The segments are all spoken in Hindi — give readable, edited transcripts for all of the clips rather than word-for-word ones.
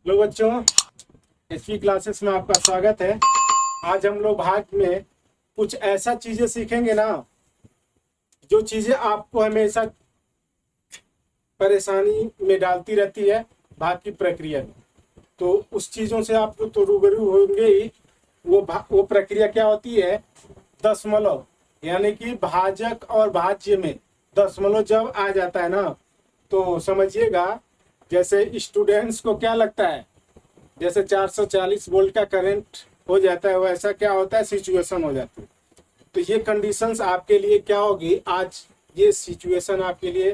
हेलो बच्चों, एचपी क्लासेस में आपका स्वागत है। आज हम लोग भाग में कुछ ऐसा चीजें सीखेंगे ना, जो चीजें आपको हमेशा परेशानी में डालती रहती है भाग की प्रक्रिया में। तो उस चीजों से आप तो रूबरू होंगे ही। वो प्रक्रिया क्या होती है? दशमलव, यानी कि भाजक और भाज्य में दशमलव जब आ जाता है ना, तो समझिएगा जैसे स्टूडेंट्स को क्या लगता है, जैसे 440 वोल्ट का करंट हो जाता है, वैसा क्या होता है, सिचुएशन हो जाती है। तो ये कंडीशंस आपके लिए क्या होगी, आज ये सिचुएशन आपके लिए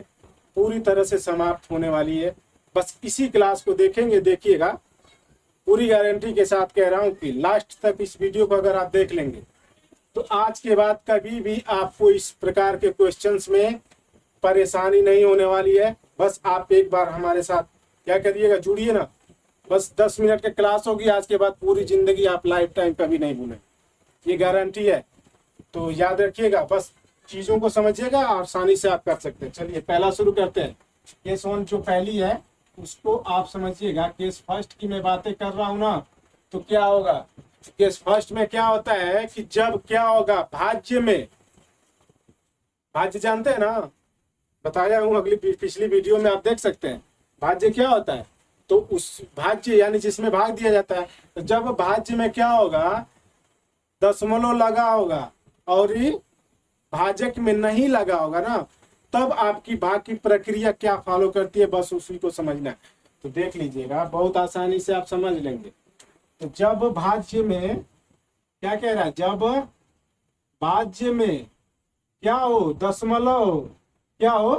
पूरी तरह से समाप्त होने वाली है। बस इसी क्लास को देखेंगे, देखिएगा, पूरी गारंटी के साथ कह रहा हूँ कि लास्ट तक इस वीडियो को अगर आप देख लेंगे तो आज के बाद कभी भी आपको इस प्रकार के क्वेश्चंस में परेशानी नहीं होने वाली है। बस आप एक बार हमारे साथ क्या करिएगा, जुड़िए ना। बस 10 मिनट की क्लास होगी, आज के बाद पूरी जिंदगी आप लाइफ टाइम कभी नहीं भूलें, ये गारंटी है। तो याद रखिएगा, बस चीजों को समझिएगा, आसानी से आप कर सकते हैं। चलिए पहला शुरू करते हैं। केस 1 जो पहली है उसको आप समझिएगा। केस फर्स्ट की मैं बातें कर रहा हूँ ना, तो क्या होगा, केस फर्स्ट में क्या होता है कि जब क्या होगा, भाज्य में, भाज्य जानते हैं ना, बताया हूँ अगली पिछली वीडियो में, आप देख सकते हैं। भाज्य क्या होता है, तो उस भाज्य यानी जिसमें भाग दिया जाता है, तो जब भाज्य में क्या होगा, दशमलव लगा होगा और ये भाजक में नहीं लगा होगा ना, तब आपकी भाग की प्रक्रिया क्या फॉलो करती है, बस उसी को समझना है। तो देख लीजिएगा, बहुत आसानी से आप समझ लेंगे। तो जब भाज्य में क्या कह रहा है, जब भाज्य में क्या हो, दशमलव, क्या हो,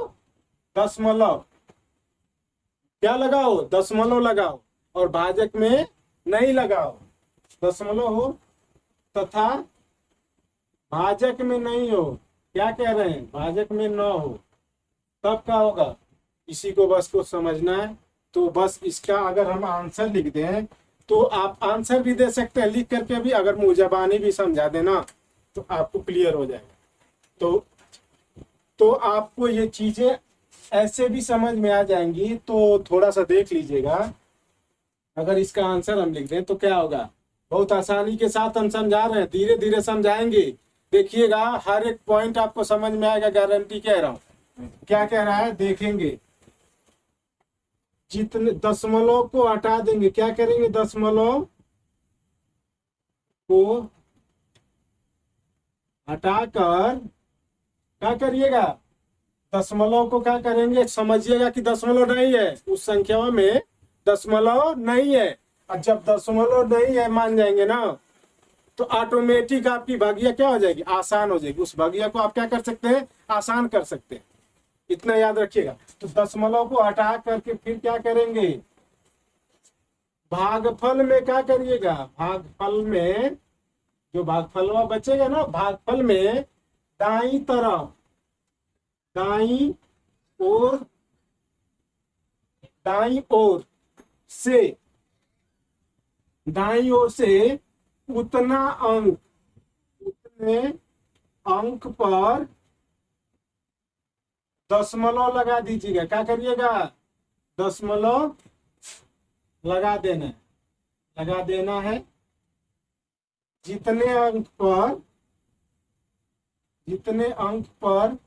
दशमलव, क्या लगाओ, दशमलव लगाओ, और भाजक में नहीं लगाओ, दशमलव हो तथा भाजक में नहीं हो, क्या कह रहे हैं, भाजक में न हो, तब क्या होगा, इसी को बस को समझना है। तो बस इसका अगर हम आंसर लिख दें तो आप आंसर भी दे सकते हैं लिख करके भी, अगर मुंह भी समझा देना तो आपको क्लियर हो जाएगा। तो आपको ये चीजें ऐसे भी समझ में आ जाएंगी। तो थोड़ा सा देख लीजिएगा, अगर इसका आंसर हम लिख दें तो क्या होगा, बहुत आसानी के साथ हम समझा रहे हैं, धीरे धीरे समझाएंगे। देखिएगा, हर एक पॉइंट आपको समझ में आएगा, गारंटी कह रहा हूं। क्या कह रहा है, देखेंगे, जितने दशमलव को हटा देंगे, क्या करेंगे, दशमलव को हटाकर क्या करिएगा, दशमलव को क्या करेंगे, समझिएगा कि दशमलव नहीं है उस संख्या में, दशमलव नहीं है। और जब दशमलव नहीं है मान जाएंगे ना, तो ऑटोमेटिक आपकी भागिया क्या हो जाएगी, आसान हो जाएगी। उस भागिया को आप क्या कर सकते हैं, आसान कर सकते हैं। इतना याद रखिएगा। तो दशमलव को हटा करके फिर क्या करेंगे, भागफल में क्या करिएगा, भागफल में जो भागफलवा बचेगा ना, भागफल में दाई तरफ, दाई ओर, दाई ओर से, दाई ओर से उतना अंक, उतने अंक पर दशमलव लगा दीजिएगा। क्या करिएगा, दशमलव लगा देना, लगा देना है। जितने अंक पर, जितने अंक पर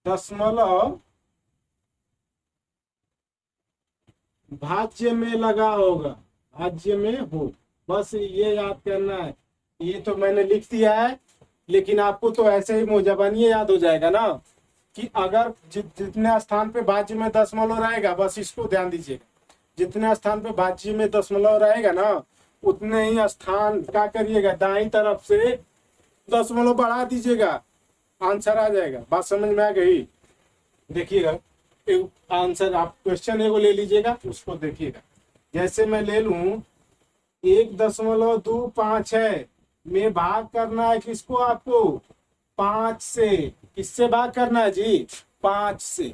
दशमलव भाज्य में लगा होगा, भाज्य में हो, बस ये याद करना है। ये तो मैंने लिख दिया है, लेकिन आपको तो ऐसे ही मुंह याद हो जाएगा ना, कि अगर जितने स्थान पे भाज्य में दशमलव रहेगा, बस इसको ध्यान दीजिएगा, जितने स्थान पे भाज्य में दशमलव रहेगा ना, उतने ही स्थान क्या करिएगा, दाईं तरफ से दशमलव बढ़ा दीजिएगा, आंसर आ जाएगा। बात समझ में आ गई? देखिएगा, आंसर आप क्वेश्चन एगो ले लीजिएगा, उसको देखिएगा। जैसे मैं ले लूं 1.25 है, में भाग करना है किसको, आपको 5 से। किससे भाग करना है जी, 5 से।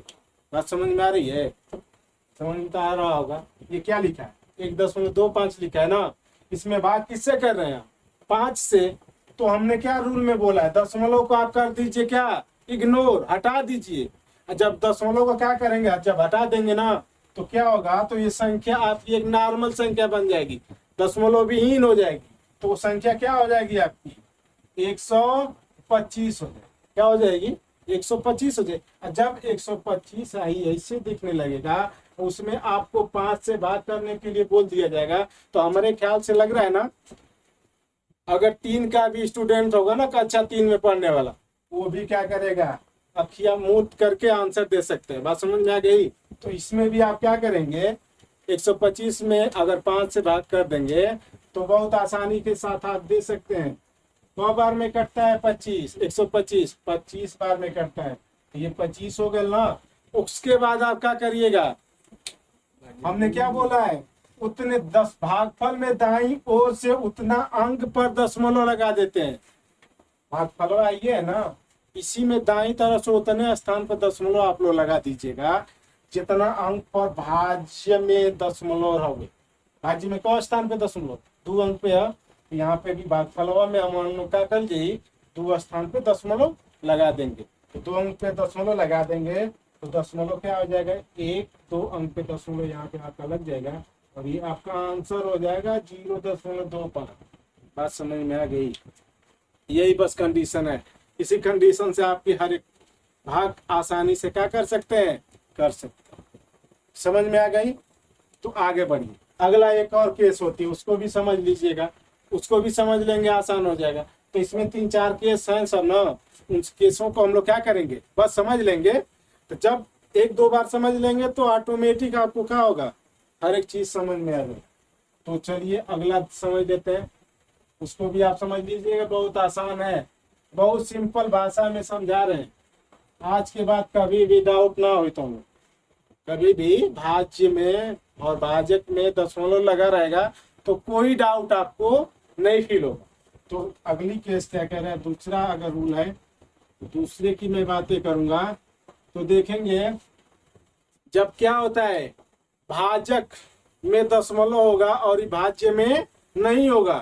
बात समझ में आ रही है? समझ में तो आ रहा होगा। ये क्या लिखा है, 1.25 लिखा है ना, इसमें भाग किससे कर रहे हैं, 5 से। तो हमने क्या रूल में बोला है, दशमलव को आप कर दीजिए क्या, इग्नोर, हटा दीजिए। जब दशमलव को क्या करेंगे, जब हटा देंगे ना, तो क्या होगा, तो ये संख्या आपकी एक नॉर्मल संख्या बन जाएगी, दशमलव विहीन हो जाएगी। तो वो संख्या क्या हो जाएगी आपकी 125 हो जाएगी। क्या हो जाएगी 125 हो जाएगी। और जब 125 आई ऐसे दिखने लगेगा, उसमें आपको 5 से भाग करने के लिए बोल दिया जाएगा। तो हमारे ख्याल से लग रहा है ना, अगर 3 का भी स्टूडेंट होगा ना कक्षा 3 में पढ़ने वाला, वो भी क्या करेगा, अखियां मूंद करके आंसर दे सकते हैं। बात समझ में आ गई। तो इसमें भी आप क्या करेंगे, 125 में अगर 5 से भाग कर देंगे तो बहुत आसानी के साथ आप दे सकते हैं। 9 बार में कटता है 25, 125 25 बार में कटता है, तो ये 25 हो गया ना। उसके बाद आप क्या करिएगा, हमने क्या बोला है, उतने 10 भागफल में दाईं ओर से उतना अंक पर दशमलव लगा देते हैं। भागफल आइए है ना, इसी में दाईं तरफ से उतने स्थान पर दशमलव आप लोग लगा दीजिएगा जितना अंक पर भाज्य में दशमलव होंगे। भाज्य में कौन स्थान पे दशमलव, 2 अंक पे है। यहाँ पे भी भागफलवा में हम क्या कर दी, 2 स्थान पे दशमलव लगा देंगे। तो 2 अंक पे दशमलव लगा देंगे तो दशमलव क्या हो जाएगा, 1-2 अंक पे दशमलव यहाँ पे आपका लग जाएगा और ये आपका आंसर हो जाएगा 0.25। बात समझ में आ गई। यही बस कंडीशन है। इसी कंडीशन से आपकी हर एक भाग आसानी से क्या कर सकते हैं, कर सकते हैं। समझ में आ गई। तो आगे बढ़िए, अगला एक और केस होती है, उसको भी समझ लीजिएगा, उसको भी समझ लेंगे, आसान हो जाएगा। तो इसमें 3-4 केस हैं सब ना, उन केसों को हम लोग क्या करेंगे, बस समझ लेंगे। तो जब 1-2 बार समझ लेंगे तो ऑटोमेटिक आपको क्या होगा, हर एक चीज समझ में आ जाएगी। तो चलिए अगला समझ लेते हैं, उसको भी आप समझ लीजिएगा। बहुत आसान है, बहुत सिंपल भाषा में समझा रहे हैं। आज के बाद कभी भी डाउट ना हो, तो कभी भी भाज्य में और भाजक में दशमलव लगा रहेगा तो कोई डाउट आपको नहीं फील होगा। तो अगली केस क्या कह रहे हैं, दूसरा अगर रूल है, दूसरे की मैं बातें करूंगा। तो देखेंगे जब क्या होता है, भाजक में दशमलव होगा और भाज्य में नहीं होगा।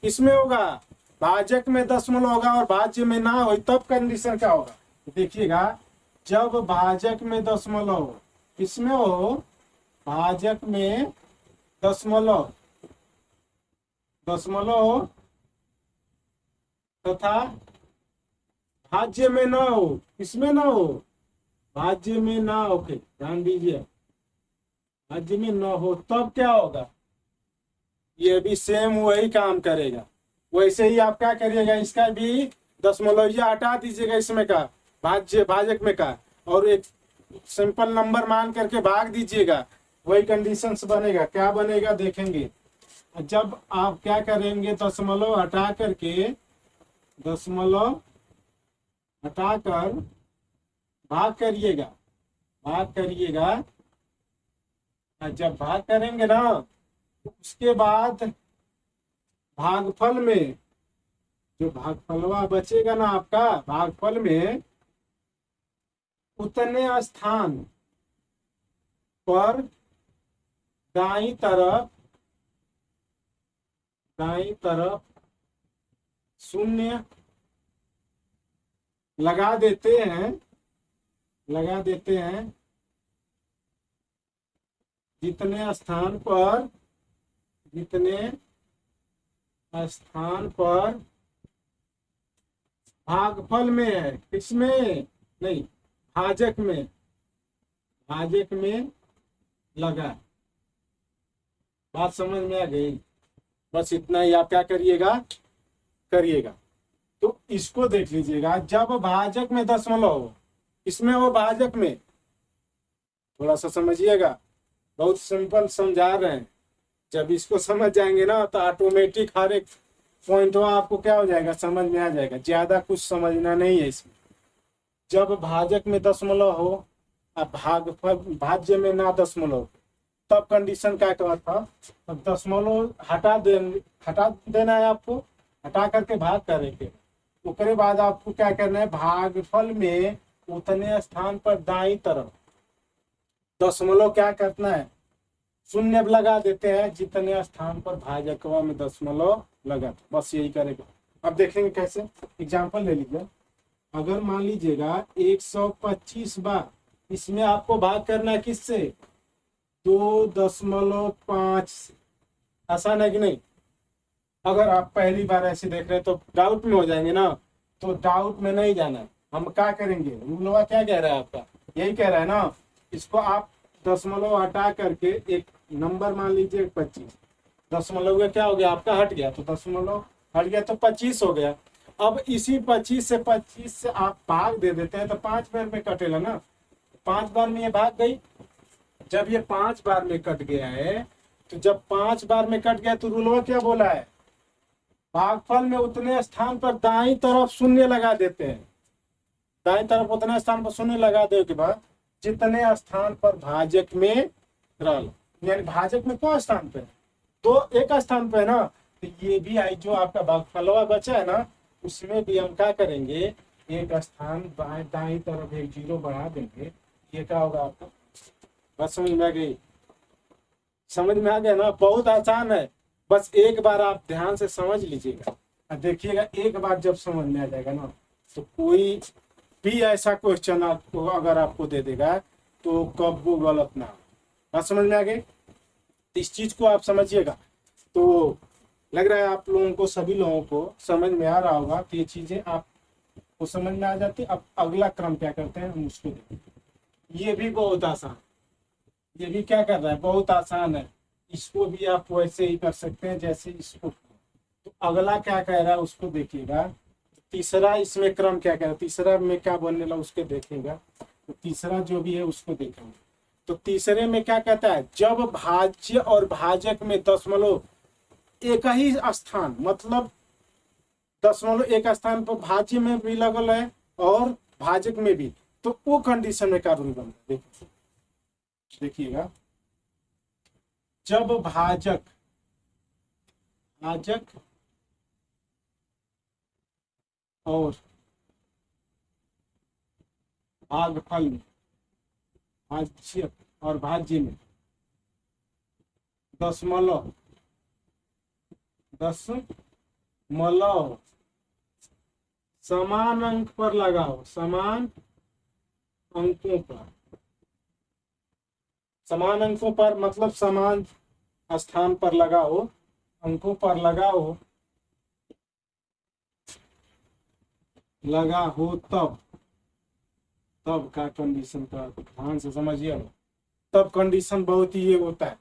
किसमें होगा, भाजक में दशमलव होगा और भाज्य में ना हो, तब कंडीशन क्या होगा देखिएगा। जब भाजक में दशमलव हो, किसमें हो, भाजक में दशमलव हो तथा भाज्य में ना हो, किसमें ना हो, भाज्य में ना हो के, ध्यान दीजिए, भाज्य में ना हो, तब क्या होगा, ये भी सेम वही काम करेगा। वैसे ही आप क्या करिएगा, इसका भी दशमलव हटा दीजिएगा इसमें का, भाजक में का, और एक सिंपल नंबर मान करके भाग दीजिएगा। वही कंडीशंस बनेगा। क्या बनेगा देखेंगे, जब आप क्या करेंगे, दशमलव हटा करके, दशमलव हटाकर भाग करिएगा, जब भाग करेंगे ना, उसके बाद भागफल में जो भागफलवा बचेगा ना आपका, भागफल में उतने स्थान पर दाईं तरफ शून्य लगा देते हैं, जितने स्थान पर भागफल में है, किसमें नहीं, भाजक में लगा। बात समझ में आ गई। बस इतना ही आप क्या करिएगा। तो इसको देख लीजिएगा, जब भाजक में दशमलव हो, इसमें हो भाजक में, थोड़ा सा समझिएगा, बहुत सिंपल समझा रहे हैं। जब इसको समझ जाएंगे ना तो ऑटोमेटिक हर एक पॉइंट आपको क्या हो जाएगा, समझ में आ जाएगा। ज्यादा कुछ समझना नहीं है इसमें। जब भाजक में दशमलव हो और भाज्य में ना दशमलव, तब कंडीशन क्या कहा था, तब दशमलव हटा देना है आपको, हटा करके भाग करेंगे। उसके बाद आपको क्या करना है, भागफल में उतने स्थान पर दाईं तरफ दशमलव क्या करना है, शून्य लगा देते हैं जितने स्थान पर भाजकवा में दशमलव लगा। बस यही करेगा। अब देखेंगे कैसे, एग्जांपल ले लीजिए। अगर मान लीजिएगा 125 बार, इसमें आपको भाग करना है किससे, 2.5 से। आसान है कि नहीं? अगर आप पहली बार ऐसे देख रहे हैं तो डाउट में हो जाएंगे ना, तो डाउट में नहीं जाना है। हम क्या करेंगे, रूलवा क्या कह रहा है आपका, यही कह रहा है ना, इसको आप दशमलव हटा करके एक नंबर मान लीजिए 25, दशमलव का क्या हो गया आपका हट गया, तो दशमलव हट गया तो 25 हो गया। अब इसी 25 से आप भाग दे देते हैं तो 5 बार में कटेगा ना, 5 बार में ये भाग गई। जब ये 5 बार में कट गया है, तो जब 5 बार में कट गया तो रूलवा क्या बोला है, भागफल में उतने स्थान पर दाईं तरफ शून्य लगा देते हैं। दाईं तरफ उतने स्थान पर शून्य लगा दे के बाद जितने स्थान पर भाजक में रल, यानी भाजक में कौन स्थान पे, तो एक स्थान पे है ना, तो ये भी आई जो आपका भागफलवा बचा है ना, उसमें भी हम क्या करेंगे, एक स्थान दाईं तरफ एक 0 बढ़ा देंगे। ये क्या होगा आपका, बस समझ में आ गई? समझ में आ गया ना? बहुत आसान है, बस एक बार आप ध्यान से समझ लीजिएगा और देखिएगा। एक बार जब समझ में आ जाएगा ना, तो कोई भी ऐसा क्वेश्चन आपको अगर आपको दे देगा तो कब वो गलत ना हो। बात समझ में आ गई? इस चीज को आप समझिएगा। तो लग रहा है आप लोगों को, सभी लोगों को समझ में आ रहा होगा। तो ये चीजें आपको समझ में आ जाती। अब अगला क्रम क्या करते हैं हम उसको देखते। ये भी बहुत आसान, ये भी क्या कर रहा है, बहुत आसान है। इसको भी आप वैसे ही कर सकते हैं जैसे इसको। तो अगला क्या कह रहा है उसको देखिएगा। तीसरा इसमें क्रम क्या कह रहा है, तीसरा में क्या बनने लगा उसके देखेगा। तो तीसरा जो भी है उसको देखेंगे। तो तीसरे में क्या कहता है, जब भाज्य और भाजक में दशमलव एक ही स्थान, मतलब दशमलव एक स्थान पर भाज्य में भी लगल है और भाजक में भी, तो वो कंडीशन में क्या रूल बनता है देखिएगा। जब भाजक और भागफल में, भाज्य और भाज्य में दशमलव समान अंक पर लगाओ, समान अंकों पर, समान अंकों पर मतलब समान स्थान पर लगाओ, अंकों पर लगाओ, लगा हो तब का कंडीशन का ध्यान से समझिए। तब कंडीशन बहुत ही ये होता है।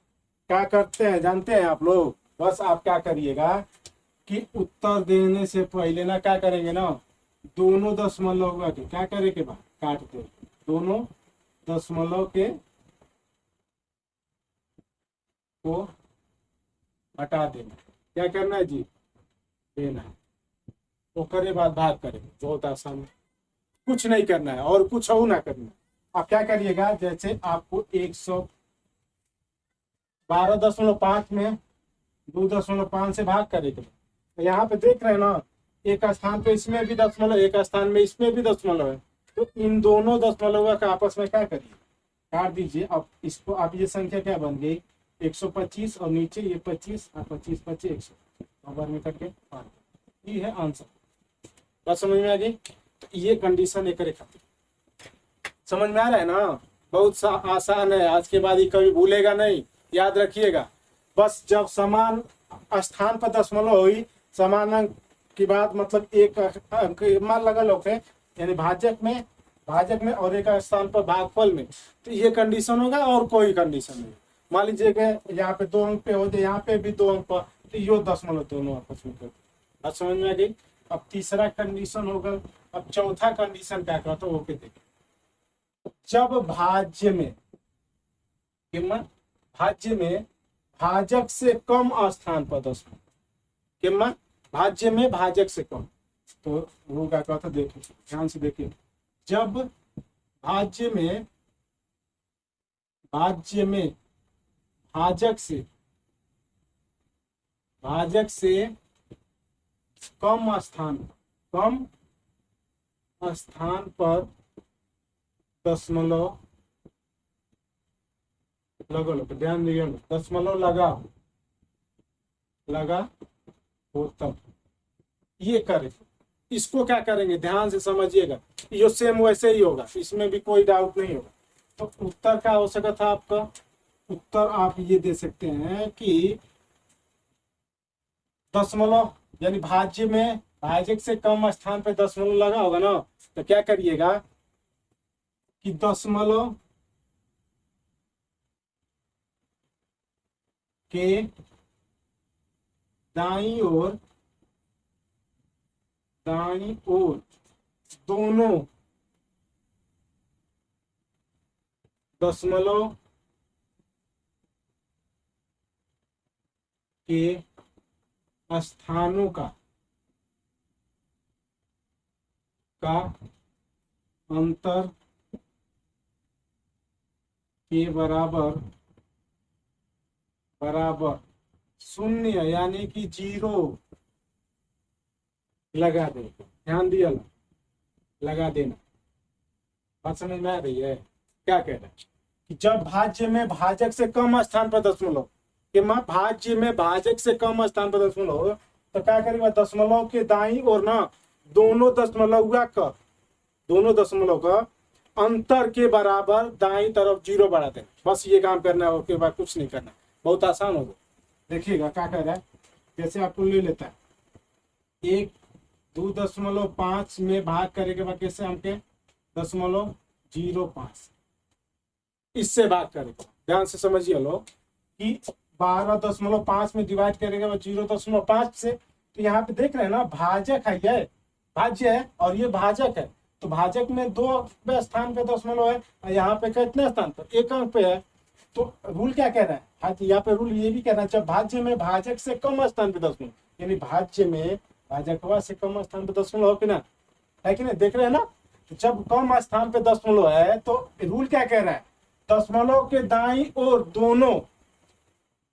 क्या करते हैं जानते हैं आप लोग, बस आप क्या करिएगा कि उत्तर देने से पहले ना क्या करेंगे ना, दोनों दशमलव के क्या करे के बाद काट दे, दोनों दशमलव के को हटा देना। क्या करना है जी, देना है। वो करे बाद भाग करेंगे, बहुत आसान है, कुछ नहीं करना है और कुछ और ना करना है। आप क्या करिएगा, जैसे आपको 112.5 में 2.5 से भाग करेगा, तो यहाँ पे देख रहे हैं ना, एक स्थान पे इसमें भी दशमलव, एक स्थान में इसमें भी दशमलव है, तो इन दोनों दशमलव का आपस में क्या करिए, काट दीजिए। अब इसको आप ये संख्या क्या बन गई 125 और नीचे ये 25 और 25 25 100 बार में करके ये है आंसर। बात समझ में आ गई? तो ये कंडीशन एक रेखा समझ में आ रहा है ना, बहुत आसान है। आज के बाद ये कभी भूलेगा नहीं, याद रखिएगा। बस जब समान स्थान पर दशमलव हुई, समान अंक की बात मतलब एक अंक मान लगा लोग है, यानी भाजक में और एक स्थान पर भागफल में, तो ये कंडीशन होगा और कोई कंडीशन नहीं। मान लीजिए कि यहाँ पे 2 अंक पे हो जाए, यहाँ पे भी 2 अंक पर, तो ये दशमलव दोनों आपस में कर। अब समझ में आ गई? अब तीसरा कंडीशन होगा। अब चौथा कंडीशन क्या कहता है वो देखिए। जब भाज्य में भाजक से कम स्थान पर दशमलव, कीमत भाज्य में भाजक से कम, तो वो क्या कहता है देखिए, ध्यान से देखिए। जब भाज्य में भाजक से कम स्थान पर दशमलव लगो, ध्यान दिए, दशमलव लगा हो तब ये करें। इसको क्या करेंगे ध्यान से समझिएगा, ये सेम वैसे ही होगा, इसमें भी कोई डाउट नहीं होगा। तो उत्तर क्या हो सकता था आपका, उत्तर आप ये दे सकते हैं कि दशमलव, यानी भाज्य में भाजक से कम स्थान पे दशमलव लगा होगा ना, तो क्या करिएगा कि दशमलव के दाईं ओर दोनों दशमलव के स्थानों का अंतर के बराबर शून्य यानी कि 0 लगा दे। ध्यान दिया ना, लगा देना। बात समझ में आ रही है? क्या कह रहा है कि जब भाज्य में भाजक से कम स्थान पर दशमलव, कि भाज्य में भाजक से कम स्थान पर दशमलव हो, तो क्या करेगा, दशमलव के दाईं और ना दोनों दशमलव का अंतर के बराबर दाईं तरफ 0 बढ़ा देना। बस ये काम करना है, उसके बाद कुछ नहीं करना, बहुत आसान होगा। देखिएगा क्या कह रहा है, जैसे आपको ले लेता है 1.2.5 में भाग करे के बाद कैसे हमके 0.05 इससे भाग करेगा। ध्यान से समझिए लोग कि 12.5 में डिवाइड करेगा 0.5 से। तो यहाँ पे देख रहे हैं ना, भाजक है, ये भाज्य है और ये भाजक है। तो भाजक में 2 स्थान पे दशमलव है और यहाँ पे कितने स्थान पर, 1 अंक पे है। तो रूल क्या कह रहा है, यहाँ पे रूल ये भी कह रहा है, जब भाज्य में भाजक से कम स्थान पे दशमलव, यानी भाज्य में भाजकवा से कम स्थान पे दशमलव हो कि ना, है कि नहीं, देख रहे हैं ना। तो जब कम स्थान पे दशमलव है तो रूल क्या कह रहा है, दशमलव के दाईं और दोनों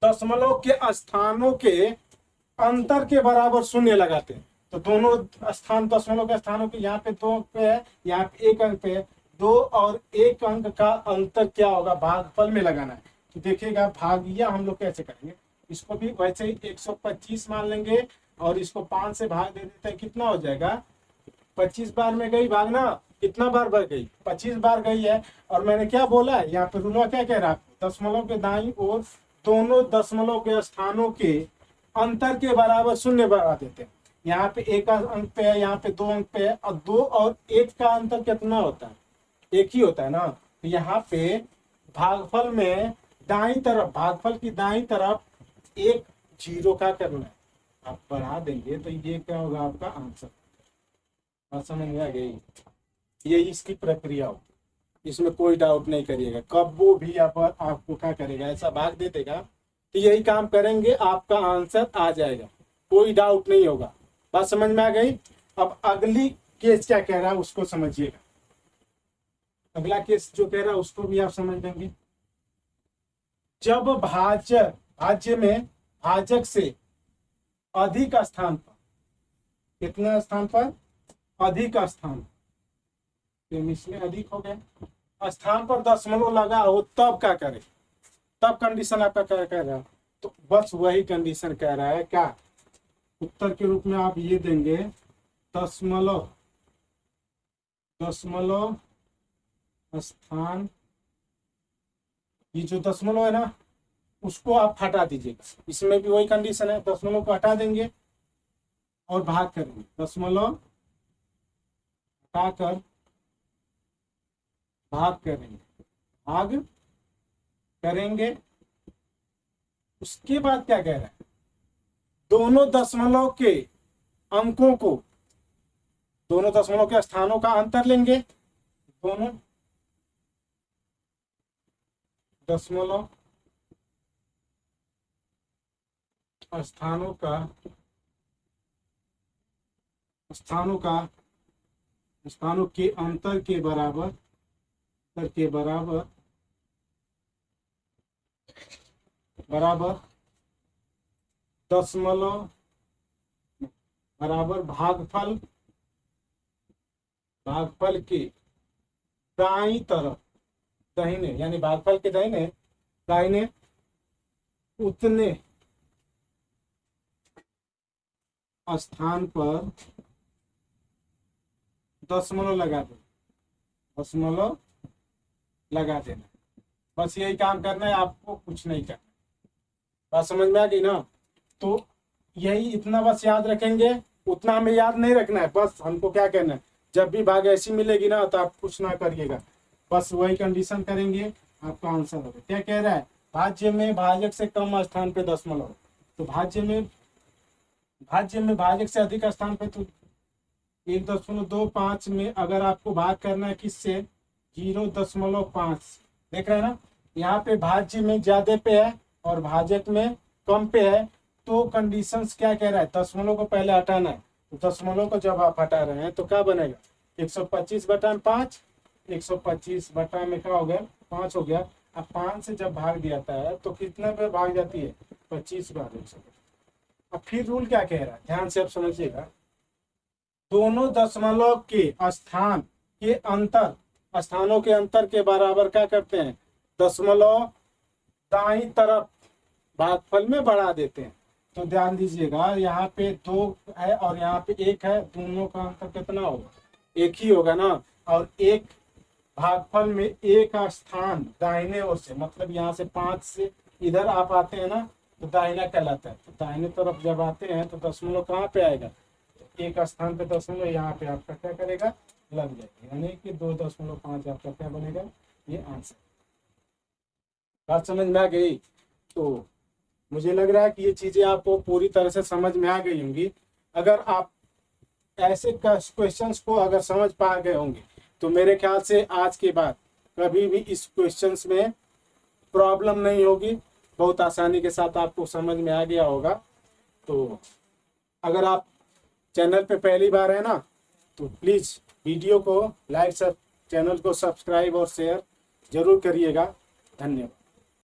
दशमलव के स्थानों के अंतर के बराबर शून्य लगाते हैं। तो दोनों स्थान दशमलव के स्थानों के, यहाँ पे 2 अंक पे है, यहाँ पे 1 अंक पे है, 2 और 1 अंक का अंतर क्या होगा, भागफल में लगाना है। तो देखिएगा भागिया हम लोग कैसे करेंगे, इसको भी वैसे ही 125 मान लेंगे और इसको 5 से भाग दे देते हैं, कितना हो जाएगा, 25 बार में गई भागना, कितना बार बढ़ गई, 25 बार गई है। और मैंने क्या बोला है यहाँ पे, रूल क्या कह रहा है, दशमलव के दाईं और दोनों दशमलव के स्थानों के अंतर के बराबर शून्य बढ़ा देते हैं। यहाँ पे 1 अंक पे है, यहाँ पे 2 अंक पे है, और 2 और 1 का अंतर कितना होता है, 1 ही होता है ना। तो यहाँ पे भागफल में दाईं तरफ, भागफल की दाईं तरफ 1 0 का करना है, आप बढ़ा देंगे तो ये क्या होगा, आपका आंसर। बात समझ में आ गई, ये इसकी प्रक्रिया हो, इसमें कोई डाउट नहीं करिएगा। कब वो भी आपको क्या करेगा, ऐसा भाग दे देगा, तो यही काम करेंगे, आपका आंसर आ जाएगा, कोई डाउट नहीं होगा। बात समझ में आ गई। अब अगली केस क्या कह रहा है उसको समझिएगा, अगला केस जो कह रहा है उसको भी आप समझ लेंगे। जब भाज्य में भाजक से अधिक स्थान पर, कितने स्थान पर, अधिक स्थान, इसमें अधिक हो गया स्थान पर दशमलव लगा हो, तब क्या करे, तब कंडीशन आपका क्या कह रहा है। तो बस वही कंडीशन कह रहा है, क्या उत्तर के रूप में आप ये देंगे, दशमलव स्थान, ये जो दशमलव है ना उसको आप हटा दीजिएगा। इसमें भी वही कंडीशन है, दशमलव को हटा देंगे और भाग करेंगे, दशमलव हटाकर भाग करेंगे। उसके बाद क्या कह रहा है, दोनों दशमलव के अंकों को, दोनों दशमलव के स्थानों का अंतर लेंगे, दोनों दशमलव स्थानों के अंतर के बराबर दशमलव बराबर भागफल के दाईं तरफ, दाहिने यानी भागफल के दाहिने उतने स्थान पर दशमलव लगा देना, बस यही काम करना है आपको, कुछ नहीं करना। बात समझ में आ गई ना? तो यही इतना बस याद रखेंगे, उतना हमें याद नहीं रखना है। बस हमको क्या करना है, जब भी भाग ऐसी मिलेगी ना तो आप कुछ ना करिएगा, बस वही कंडीशन करेंगे, आपका आंसर होगा। क्या कह रहा है, भाज्य में भाजक से कम स्थान पे दशमलव। तो भाज्य में भाजक से अधिक स्थान पे तो 1.25 में अगर आपको भाग करना है किससे, 0.5। देख रहे हैं ना, यहाँ पे भाज्य में ज्यादा पे है और भाजक में कम पे है। तो कंडीशंस क्या कह रहा है, दशमलव को पहले हटाना है। तो दशमलव को जब आप हटा रहे हैं तो क्या बनेगा, 125/5। 125 बटा में क्या हो गया, 5 हो गया। अब 5 से जब भाग दिया है तो कितने पे भाग जाती है, 25 बार 125। अब फिर रूल क्या कह रहा है, ध्यान से आप समझिएगा। दोनों दशमलव के स्थानों के अंतर के बराबर क्या करते हैं, दशमलव दाईं तरफ भागफल में बढ़ा देते हैं। तो ध्यान दीजिएगा, यहाँ पे 2 है और यहाँ पे 1 है, दोनों का अंतर कितना होगा, 1 ही होगा ना। और एक भागफल में एक स्थान दाहिने ओर से, मतलब यहाँ से 5 से इधर आप आते हैं ना तो दाहिना कहलाता है। तो दाहिने तरफ जब आते हैं तो दशमलव कहाँ पे आएगा, तो एक स्थान पे दशमलव यहाँ पे आपका क्या करेगा, लग जाएगा, यानी कि 2.5 आपका क्या बनेगा, ये आंसर। बात समझ में आ गई? तो मुझे लग रहा है कि ये चीजें आपको पूरी तरह से समझ में आ गई होंगी। अगर आप ऐसे क्वेश्चंस को अगर समझ पा गए होंगे तो मेरे ख्याल से आज के बाद कभी भी इस क्वेश्चंस में प्रॉब्लम नहीं होगी, बहुत आसानी के साथ आपको समझ में आ गया होगा। तो अगर आप चैनल पे पहली बार है ना तो प्लीज़ वीडियो को लाइक, चैनल को सब्सक्राइब और शेयर जरूर करिएगा। धन्यवाद।